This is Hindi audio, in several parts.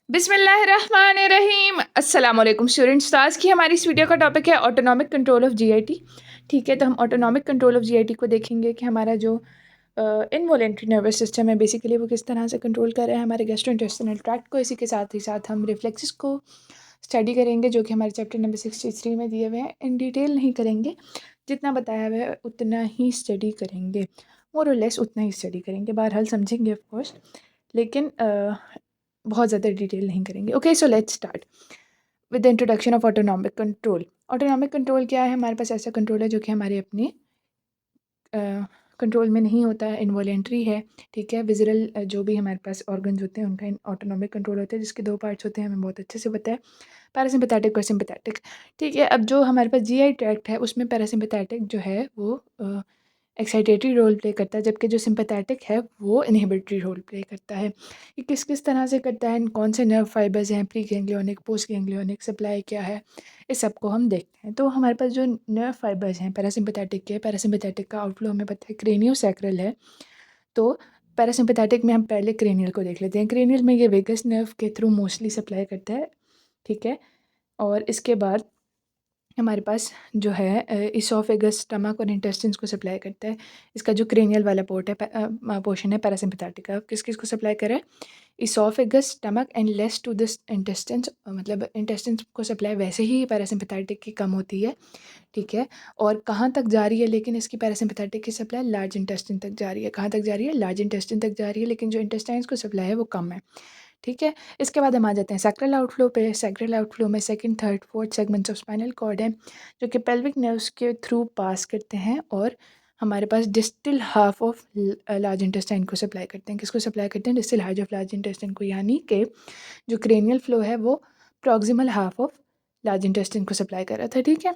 बिस्मिल्लाहिर्रहमानिर्रहीम अस्सलाम वालेकुम स्टूडेंट्स। तो आज की हमारी इस वीडियो का टॉपिक है ऑटोनॉमिक कंट्रोल ऑफ जीआईटी। ठीक है, तो हम ऑटोनॉमिक कंट्रोल ऑफ जीआईटी को देखेंगे कि हमारा जो इनवॉलेंट्री नर्वस सिस्टम है बेसिकली वो किस तरह से कंट्रोल कर रहा है हमारे गैस्ट्रोइंटेस्टिनल ट्रैक्ट को। इसी के साथ हम रिफ्लेक्सेस को स्टडी करेंगे जो कि हमारे चैप्टर नंबर 63 में दिए हुए हैं। इन डिटेल नहीं करेंगे, जितना बताया हुआ है उतना ही स्टडी करेंगे, मोर और लेस उतना ही स्टडी करेंगे। बहरहाल समझेंगे ऑफ कोर्स, लेकिन बहुत ज़्यादा डिटेल नहीं करेंगे। Okay, so let's start with the introduction of autonomic control. Autonomic control क्या है? हमारे पास ऐसा कंट्रोल है जो कि हमारे अपने कंट्रोल में नहीं होता है, इनवॉलेंट्री है। ठीक है, विजरल जो भी हमारे पास ऑर्गन्स होते हैं उनका ऑटोनॉमिक कंट्रोल होता है, जिसके दो पार्ट्स होते हैं, हमें बहुत अच्छे से पता है, पैरासिम्पैथेटिक और सिम्पैथेटिक। ठीक है, अब जो हमारे पास जीआई ट्रैक्ट है उसमें पैरासिम्पैथेटिक जो है वो एक्साइटेटरी रोल प्ले करता है, जबकि जो सिंपैथेटिक है वो इनहिबिटरी रोल प्ले करता है। ये किस किस तरह से करता है, कौन से नर्व फाइबर्स हैं, pre ganglionic, post ganglionic, supply क्या है, इस सब को हम देखते हैं। तो हमारे पास जो नर्व फाइबर्स हैं पैरासिम्पैथेटिक का आउटफ्लो हमें पता है क्रेनियोसैक्रल है। तो पैरासिम्पैथेटिक में हम पहले क्रेनियल को देख लेते हैं। क्रेनियल में ये वेगस नर्व के थ्रू मोस्टली सप्लाई करता है। ठीक है, और इसके बाद हमारे पास जो है इसोफेगस, स्टमक और इंटेस्टिन्स को सप्लाई करता है। इसका जो क्रेनियल वाला पोर्शन है पैरासिम्पैथेटिक का, किस किस को सप्लाई करे? Oesophagus, stomach and less to this intestines, मतलब इंटेस्टिन्स को सप्लाई वैसे ही पैरासिम्पैथेटिक की कम होती है। ठीक है, और कहाँ तक जा रही है लेकिन इसकी पैरासिम्पैथेटिक की सप्लाई लार्ज इंटेस्टिन तक जा रही है। कहाँ तक जा रही है? लार्ज इंटेस्टिन तक जा रही है, लेकिन जो इंटेस्टाइन्स को सप्लाई है वो कम है। ठीक है, इसके बाद हम आ जाते हैं सैक्रल आउटफ्लो पे। सैक्रल आउटफ्लो में second, third, fourth segments of spinal cord है जो कि पेल्विक नर्व्स के थ्रू पास करते हैं और हमारे पास distal half of large intestine को सप्लाई करते हैं। किसको सप्लाई करते हैं? Distal half of large intestine को, यानी कि जो क्रेनियल फ्लो है वो proximal half of large intestine को सप्लाई कर रहा था। ठीक है,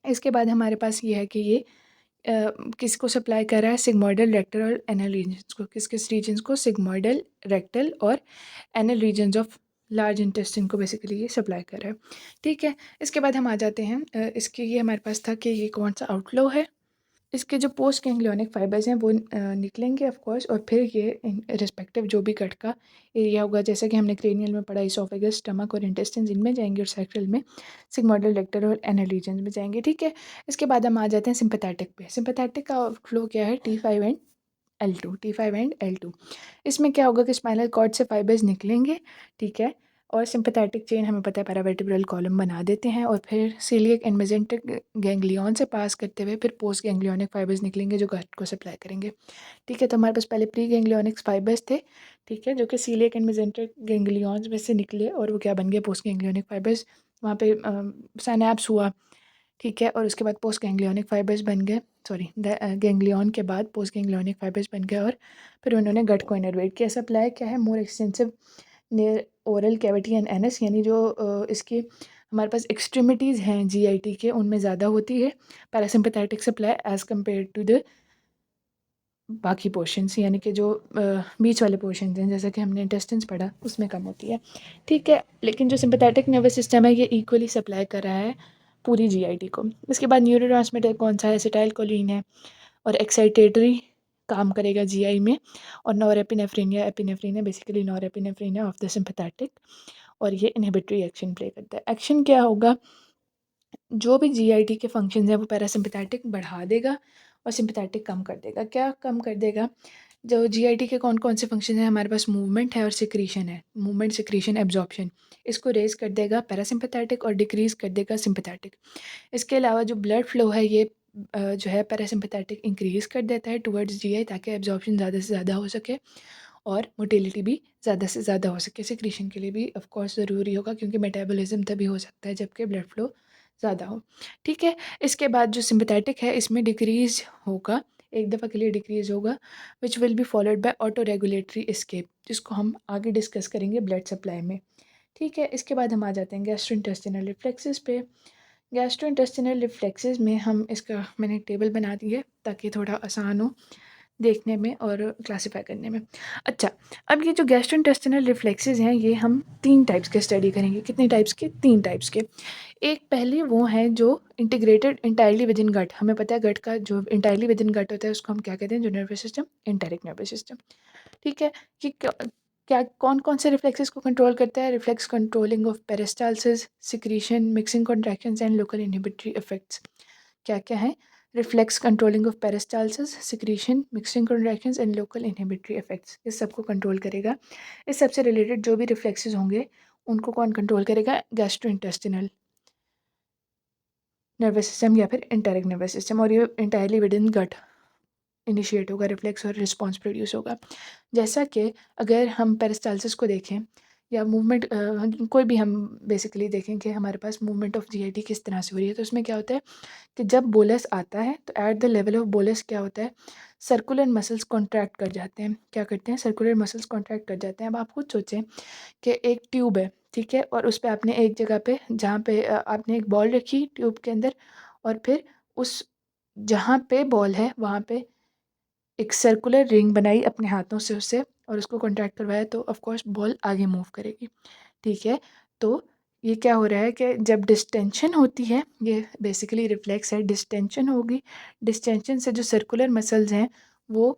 इसके बाद हमारे पास ये है कि ये किसको सप्लाई कर रहा है? सिग्मोइडल, रेक्टल और एनल रीजन्स को। किस किस रीजन्स को? सिग्मोइडल, रेक्टल और anal regions of large intestine को बेसिकली ये सप्लाई कर रहा है। ठीक है, इसके बाद हम आ जाते हैं इसके, ये हमारे पास था कि ये कौन सा आउटफ्लो है। इसके जो पोस्ट गैंग्लियोनिक फाइबर्स हैं वो निकलेंगे ऑफ कोर्स, और फिर ये रिस्पेक्टिव जो भी गट का एरिया होगा, जैसे कि हमने क्रेनियल में पढ़ा इसोफेगस, स्टमक और इंटेस्टिन्स इनमें जाएंगे, और सैक्रल में सिग्मोइडल, रेक्टल और एनल रीजन्स में जाएंगे। ठीक है, इसके बाद हम आ जाते हैं सिंपैथेटिक पे। सिंपैथेटिक का फ्लो क्या है? T5 and L2। इसमें क्या होगा कि स्पाइनल कॉर्ड से फाइबर्स निकलेंगे। ठीक है, और सिंपैथेटिक चेन हमें पता है पैरावर्टिब्रल कॉलम बना देते हैं, और फिर सीलियक एंड मेसेंटिक गैंग्लियन से पास करते हुए फिर पोस्ट गैंग्लियोनिक फाइबर्स निकलेंगे जो गट को सप्लाई करेंगे। ठीक है, तो हमारे पास पहले प्री गैंग्लियोनिक फाइबर्स थे। ठीक है, जो कि सीलियक एंड मेसेंटिक गैंग्लियंस में से निकले और वो क्या बन गए? Post ganglionic fibres. वहाँ पे साइनैप्स हुआ। ठीक है, और उसके बाद पोस्ट गैंग्लियोनिक फाइबर्स बन गए, सॉरी गैंग्लियन के बाद पोस्ट गैंग्लियोनिक फाइबर्स बन गए, और फिर उन्होंने गट को इनर्वेट किया। सप्लाई क्या है? More extensive near oral cavity and anus, यानी जो इसके हमारे पास एक्सट्रीमिटीज़ हैं जीआईटी के उनमें ज़्यादा होती है parasympathetic supply as compare to the बाकी पोर्शंस, यानी कि जो बीच वाले पोर्शंस हैं जैसा कि हमने इंटेस्टिन्स पढ़ा उसमें कम होती है। ठीक है, लेकिन जो सिंपैथेटिक नर्वस सिस्टम है ये इक्वली सप्लाई कर रहा है पूरी जीआईटी को। इसके बाद न्यूरोट्रांसमीटर कौन सा है? एसिटाइलकोलिन है, और एक्साइटेटरी काम करेगा जीआई में, और नॉरएपिनेफ्रिन या एपिनेफ्रिन है, बेसिकली नॉरएपिनेफ्रिन है ऑफ द सिंपैथेटिक, और ये इनहिबिटरी एक्शन प्ले करता है। एक्शन क्या होगा? जो भी जीआईटी के फंक्शंस हैं वो पैरासिम्पैथेटिक बढ़ा देगा और सिंपैथेटिक कम कर देगा। क्या कम कर देगा? जो जीआईटी के कौन कौन से फंक्शन हैं? हमारे पास मूवमेंट है और सिक्रीशन है। मूवमेंट, सिक्रीशन, एब्जॉर्प्शन, इसको रेज कर देगा पैरासिम्पैथेटिक और डिक्रीज कर देगा सिंपैथेटिक। इसके अलावा जो ब्लड फ्लो है ये जो है पैरासिम्पैथेटिक इंक्रीज कर देता है टुवर्ड्स जीआई, ताकि एब्जॉर्प्शन ज़्यादा से ज़्यादा हो सके और मोटिलिटी भी ज़्यादा से ज़्यादा हो सके। सिक्रीशन के लिए भी ऑफ कोर्स ज़रूरी होगा, क्योंकि मेटाबॉलिज्म तभी हो सकता है जबकि ब्लड फ्लो ज़्यादा हो। ठीक है, इसके बाद जो सिंपैथेटिक है इसमें डिक्रीज होगा, एक दफ़ा के लिए डिक्रीज होगा, which will be followed by auto regulatory escape, जिसको हम आगे डिस्कस करेंगे ब्लड सप्लाई में। ठीक है, इसके बाद हम आ जाते हैं गैस्ट्रोइंटेस्टिनल रिफ्लेक्सेस पे। गैस्ट्रोइंटेस्टिनल रिफ्लेक्सेस में हम इसका मैंने टेबल बना दी है ताकि थोड़ा आसान हो देखने में और क्लासिफाई करने में। अच्छा, अब ये जो गैस्ट्रोइंटेस्टिनल रिफ्लेक्सेस हैं ये हम 3 टाइप्स के स्टडी करेंगे। कितने टाइप्स के? 3 टाइप्स के। एक पहले वो हैं जो इंटीग्रेटेड इंटायरली विद इन गट। हमें पता है गट का जो इंटायरली विद इन गट होता है उसको हम क्या कहते हैं? जो nervous system, enteric nervous system. ठीक है, कि क्या कौन-कौन से रिफ्लेक्सेस को कंट्रोल करता है? Reflex controlling of peristalsis, secretion, mixing contractions and local inhibitory effects. क्या-क्या हैं? Reflex controlling of peristalsis, secretion, mixing contractions and local inhibitory effects. इस सबको कंट्रोल करेगा। इस सबसे रिलेटेड जो भी रिफ्लेक्सेस होंगे, उनको कौन कंट्रोल करेगा? गैस्ट्रोइंटेस्टिनल नर्वस सिस्टम या फिर एंटेरिक नर्वस सिस्टम, और ये entirely within gut initiate होगा रिफ्लेक्स और रिस्पॉन्स प्रोड्यूस होगा। जैसा कि अगर हम पेरिस्टाल्सिस को देखें या मूवमेंट कोई भी हम बेसिकली देखें कि हमारे पास मूवमेंट ऑफ जीआईटी किस तरह से हो रही है, तो उसमें क्या होता है कि जब बोलस आता है तो at the level of bolus क्या होता है, सर्कुलर मसल्स कॉन्ट्रैक्ट कर जाते हैं। क्या करते हैं? सर्कुलर मसल्स कॉन्ट्रैक्ट कर जाते हैं। अब आप खुद सोचें कि एक ट्यूब है, ठीक है, और उस पे आपने एक जगह पे जहाँ पे आपने एक बॉल रखी ट्यूब के अंदर, और फिर उस जहाँ पे बॉल है वहाँ पे एक सर्कुलर रिंग बनाई अपने हाथों से उससे, और उसको कॉन्ट्रैक्ट करवाया, तो ऑफ कोर्स बॉल आगे मूव करेगी, ठीक है। तो ये क्या हो रहा है कि जब डिस्टेंशन होती है, ये बेसिकली रिफ्लेक्स है, डिस्टेंशन होगी, डिस्टेंशन से जो सर्कुलर मसल्स हैं वो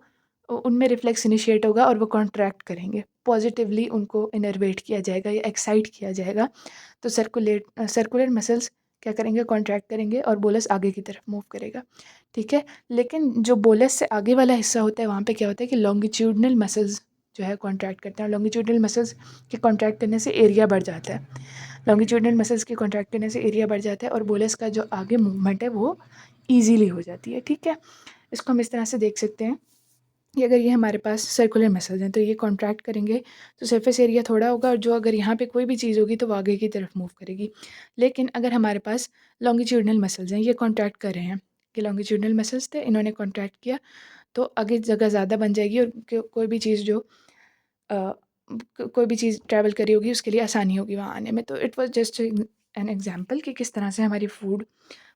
उनमें रिफ्लेक्स इनिशिएट होगा और वो कॉन्ट्रैक्ट करेंगे, पॉजिटिवली उनको इनर्वेट किया जाएगा या एक्साइट किया जाएगा। तो सर्कुलर मसल्स क्या करेंगे? कॉन्ट्रैक्ट करेंगे और बोलस आगे की तरफ मूव करेगा, ठीक है। लेकिन जो बोलस से आगे वाला हिस्सा होता है वहाँ पे क्या होता है कि लॉन्गिट्यूडनल मसल्स जो है कॉन्ट्रैक्ट करते हैं, और लॉन्गिट्यूडनल मसल्स के कॉन्ट्रैक्ट करने से एरिया बढ़ जाता है। लॉन्गिट्यूडनल मसल्स के कॉन्ट्रैक्ट करने से एरिया बढ़ जाता है और बोलस का जो आगे मूवमेंट है वो ईजीली हो जाती है, ठीक है। इसको हम इस तरह से देख सकते हैं कि अगर ये हमारे पास सर्कुलर मसल्स हैं तो ये कॉन्ट्रैक्ट करेंगे तो सरफेस एरिया थोड़ा होगा, और जो अगर यहाँ पे कोई भी चीज़ होगी तो वो आगे की तरफ मूव करेगी। लेकिन अगर हमारे पास लॉन्गिट्यूडनल मसल्स हैं, ये कॉन्ट्रैक्ट कर रहे हैं, कि लॉन्गिट्यूडनल मसल्स थे, इन्होंने कॉन्ट्रैक्ट किया, तो आगे जगह ज़्यादा बन जाएगी, और कोई भी चीज़ जो कोई भी चीज़ ट्रैवल करी होगी उसके लिए आसानी होगी वहाँ आने में। तो it was just an example कि किस तरह से हमारी फूड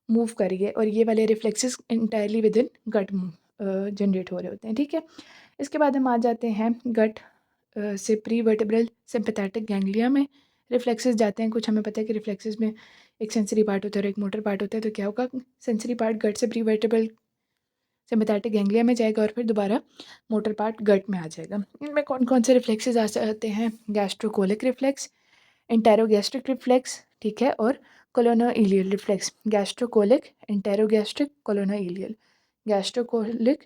मूव करी है, और ये वाले reflexes entirely within gut generate हो रहे होते हैं, ठीक है। इसके बाद हम आ जाते हैं गट से प्री वर्टेब्रल सिंपैथेटिक गैंग्लिया में रिफ्लेक्सेस जाते हैं। कुछ हमें पता है कि रिफ्लेक्सेस में एक सेंसरी पार्ट होता है और एक मोटर पार्ट होता है, तो क्या होगा, सेंसरी पार्ट गट से प्री वर्टेब्रल सिंपैथेटिक गैंग्लिया में जाएगा और फिर दोबारा मोटर पार्ट गट में आ जाएगा। इनमें कौन कौन से रिफ्लेक्सेस आ जाते हैं? गैस्ट्रोकोलिक रिफ्लेक्स, एंटेरोगैस्ट्रिक रिफ्लेक्स, ठीक है, और कोलोनोइलियल रिफ्लेक्स। गैस्ट्रोकोलिक, एंटेरोगैस्ट्रिक, कोलोनोइलियल। गैस्ट्रोकोलिक,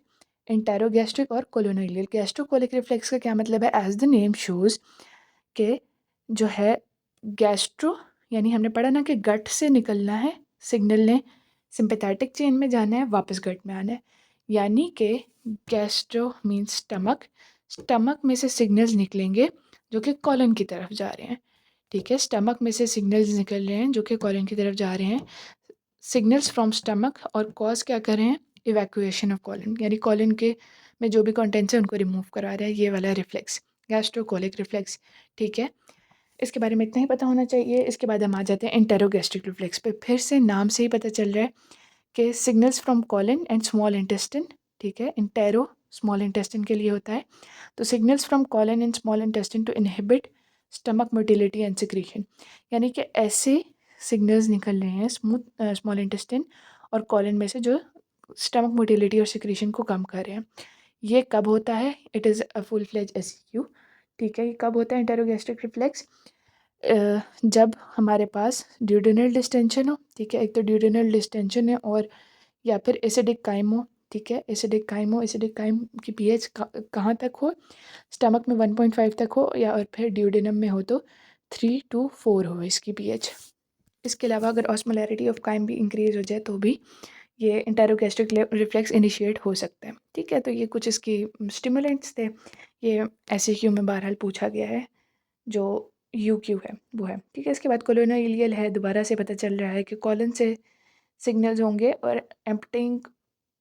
एंटेरोगैस्ट्रिक और कोलोनोइलियल। गैस्ट्रोकोलिक रिफ्लेक्स का क्या मतलब है? एज द नेम शोज के जो है गैस्ट्रो, यानी हमने पढ़ा ना कि गट से निकलना है सिग्नल ने, सिंपैथेटिक चेन में जाना है, वापस गट में आना है, यानी कि गैस्ट्रो मीन्स स्टमक, स्टमक में से सिग्नल्स निकलेंगे जो कि कॉलन की तरफ जा रहे हैं, ठीक है। स्टमक में से सिग्नल्स निकल रहे हैं जो कि कॉलन की तरफ जा रहे हैं, सिग्नल्स फ्रॉम स्टमक, और कॉज क्या कर रहे हैं? इवैक्यूएशन ऑफ कॉलन, यानी कॉलन के में जो भी कंटेंट्स है उनको रिमूव करा रहा है, ये वाला रिफ्लेक्स गैस्ट्रोकोलिक रिफ्लेक्स, ठीक है। इसके बारे में इतना ही पता होना चाहिए। इसके बाद हम आ जाते हैं एंटेरोगैस्ट्रिक रिफ्लेक्स पे। फिर से नाम से ही पता चल रहा है कि signals from colon and small intestine, ठीक है, इंटेरो स्मॉल इंटेस्टिन के लिए होता है। तो signals from colon and small intestine to inhibit stomach motility and secretion, यानी कि ऐसे सिग्नल्स निकल रहे हैं स्मॉल इंटेस्टिन और कॉलन में से जो स्टमक मोटिलिटी और सिक्रीशन को कम कर रहे हैं। ये कब होता है? It is a full fledge SQ, ठीक है। ये कब होता है इंटेरोगैस्ट्रिक रिफ्लेक्स? जब हमारे पास ड्यूडेनल डिस्टेंशन हो, ठीक है, एक तो ड्यूडेनल डिस्टेंशन है, और या फिर एसिडिक काइम हो, ठीक है, एसिडिक काइम की पीएच कहाँ तक हो? स्टमक में 1.5 तक हो, या और फिर ड्यूडेनम में हो तो 3 to 4 हो इसकी पीएच। इसके अलावा अगर ऑस्मोलैरिटी ऑफ काइम भी इंक्रीज हो जाए तो भी ये इंटेरोगैस्ट्रिक रिफ्लेक्स इनिशिएट हो सकता है, ठीक है। तो ये कुछ इसकी स्टिमुलेंट्स थे, ये एसक्यू में बहरहाल पूछा गया है, जो यूक्यू है वो है, ठीक है। इसके बाद कोलोनोइलियल है, दोबारा से पता चल रहा है कि कॉलन से सिग्नल्स होंगे और emptying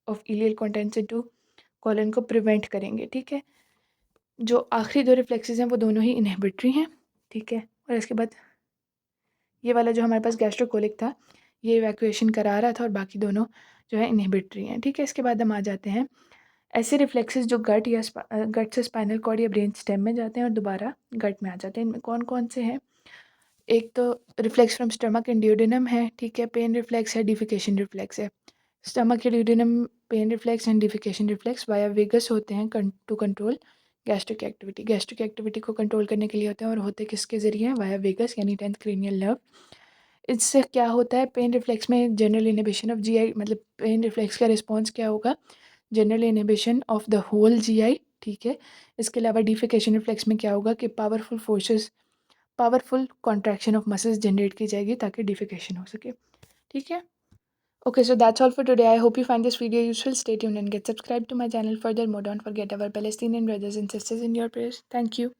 of ileal contents into colon को प्रिवेंट करेंगे, ठीक है। जो आखिरी दो रिफ्लेक्सेस हैं वो दोनों ही इनहिबिटरी हैं, ठीक है। और इसके बाद ये वाला जो हमारे पास गैस्ट्रोकोलिक था ये इवैक्यूएशन करा रहा था, और बाकी दोनों जो है इनहिबिटरी हैं, ठीक है। इसके बाद हम आ जाते हैं ऐसे रिफ्लेक्सेस जो गट या गट से स्पाइनल कॉर्ड या ब्रेन स्टेम में जाते हैं और दोबारा गट में आ जाते हैं। इनमें कौन कौन से हैं? एक तो reflex from stomach and duodenum है, ठीक है, पेन रिफ्लेक्स है, डिफिकेशन रिफ्लेक्स है। स्टमक या duodenum pain reflex and defecation reflex via vagus होते हैं टू कंट्रोल गैस्ट्रिक एक्टिविटी को कंट्रोल करने के लिए होते हैं और होते किसके ज़रिए हैं, वाया वेगस यानी 10th क्रेनियल नर्व। इससे क्या होता है, पेन रिफ्लेक्स में जनरल इनहिबिशन ऑफ जीआई, मतलब पेन रिफ्लेक्स का रिस्पॉन्स क्या होगा, general inhibition of the whole GI, ठीक है। इसके अलावा डिफिकेशन रिफ्लेक्स में क्या होगा कि powerful contraction of muscles generate की जाएगी ताकि डिफिकेशन हो सके, ठीक है। Okay, so that's all for today. I hope you find this video useful. Stay tuned and get subscribed to my channel. Furthermore, don't forget our Palestinian brothers and sisters in your prayers. Thank you.